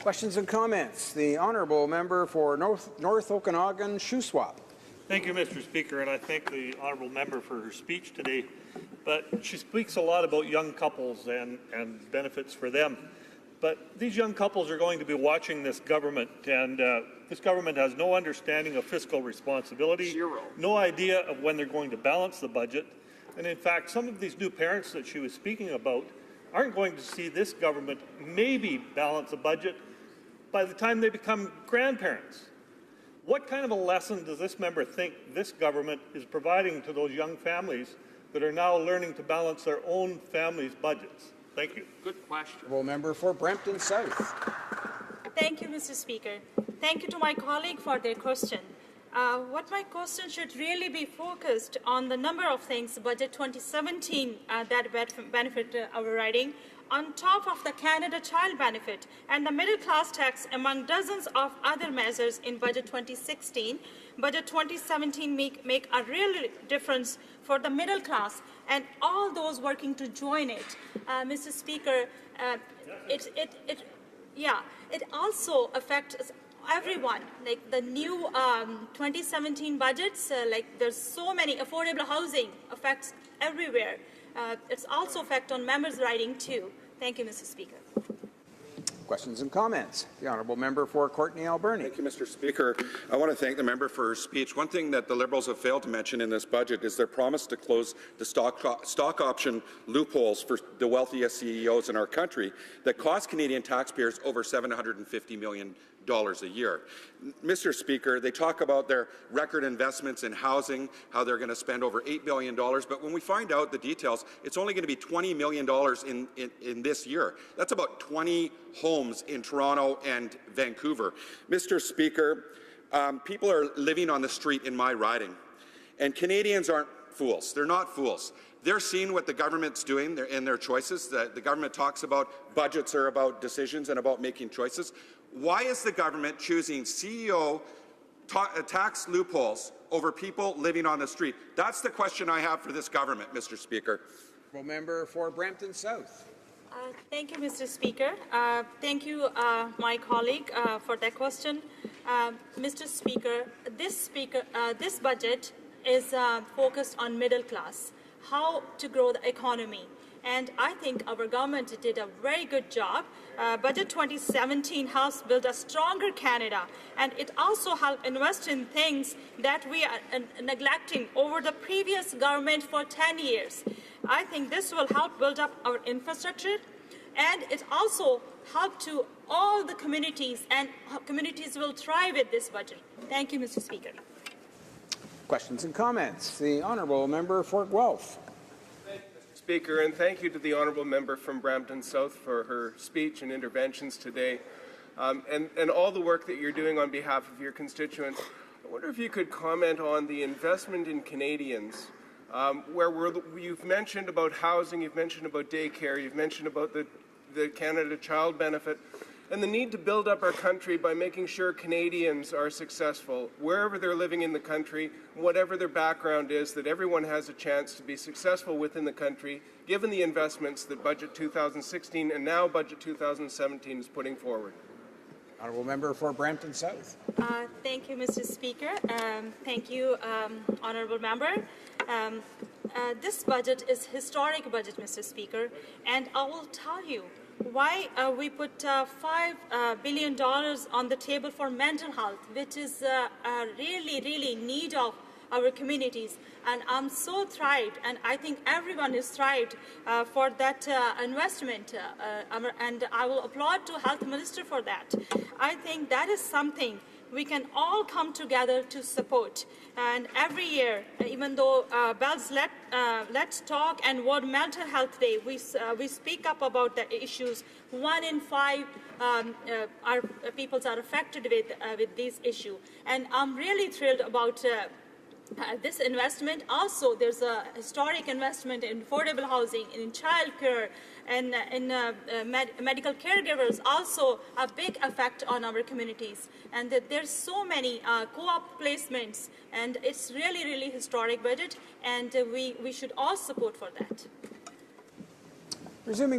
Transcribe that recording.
Questions and comments. The honourable member for North Okanagan, Shuswap. Thank you, Mr. Speaker, and I thank the honourable member for her speech today. But she speaks a lot about young couples and benefits for them. But these young couples are going to be watching this government, and this government has no understanding of fiscal responsibility, no idea of when they're going to balance the budget. And in fact, some of these new parents that she was speaking about aren't going to see this government maybe balance a budget by the time they become grandparents. What kind of a lesson does this member think this government is providing to those young families that are now learning to balance their own families' budgets? Thank you. Good question. Honourable member for Brampton South. Thank you, Mr. Speaker. Thank you to my colleague for their question. What my question should really be focused on the number of things, Budget 2017, that benefit our riding, on top of the Canada Child Benefit and the middle class tax, among dozens of other measures in Budget 2016. Budget 2017 make a real difference for the middle class and all those working to join it. Mr. Speaker, it also affects everyone. Like the new 2017 budgets, like there's so many affordable housing affects everywhere. It's also affect on members' riding too. Thank you, Mr. Speaker. Questions and comments. The honourable member for Courtenay Alberni. Thank you, Mr. Speaker. I want to thank the member for her speech. One thing that the Liberals have failed to mention in this budget is their promise to close the stock option loopholes for the wealthiest CEOs in our country that cost Canadian taxpayers over $750 million a year. Mr. Speaker, they talk about their record investments in housing, how they're going to spend over $8 billion, but when we find out the details, it's only going to be $20 million in this year. That's about 20 homes in Toronto and Vancouver. Mr. Speaker, people are living on the street in my riding, and Canadians aren't fools. They're not fools. They're seeing what the government's doing in their choices. The government talks about budgets are about decisions and about making choices. Why is the government choosing CEO tax loopholes over people living on the street? That's the question I have for this government, Mr. Speaker. Honourable member for Brampton South. Thank you, Mr. Speaker. Thank you, my colleague, for that question. Mr. Speaker, this budget is focused on middle class, how to grow the economy. And I think our government did a very good job. Budget 2017 helps build a stronger Canada, and it also helps invest in things that we are neglecting over the previous government for 10 years. I think this will help build up our infrastructure, and it also help to all the communities, and communities will thrive with this budget. Thank you, Mr. Speaker. Questions and comments. The honourable member for Guelph. Speaker, and thank you to the honourable member from Brampton South for her speech and interventions today, and all the work that you're doing on behalf of your constituents. I wonder if you could comment on the investment in Canadians, where you've mentioned about housing, you've mentioned about daycare, you've mentioned about the Canada Child Benefit, and the need to build up our country by making sure Canadians are successful wherever they're living in the country, whatever their background is, that everyone has a chance to be successful within the country, given the investments that Budget 2016 and now Budget 2017 is putting forward. Honourable member for Brampton South. Thank you, Mr. Speaker. Thank you, honourable member. This budget is historic budget, Mr. Speaker, and I will tell you why we put $5 billion on the table for mental health, which is really need of our communities. And I'm so thrived, and I think everyone is thrived for that investment, and I will applaud to Health Minister for that. I think that is something we can all come together to support. And every year, even though Bell's Let's Talk and World Mental Health Day, we speak up about the issues. 1 in 5 our peoples are affected with this issue. And I'm really thrilled about this investment. Also, there's a historic investment in affordable housing, in childcare, and in medical caregivers. Also, a big effect on our communities. And there's so many co-op placements, and it's really historic budget, and we should all support for that. Resuming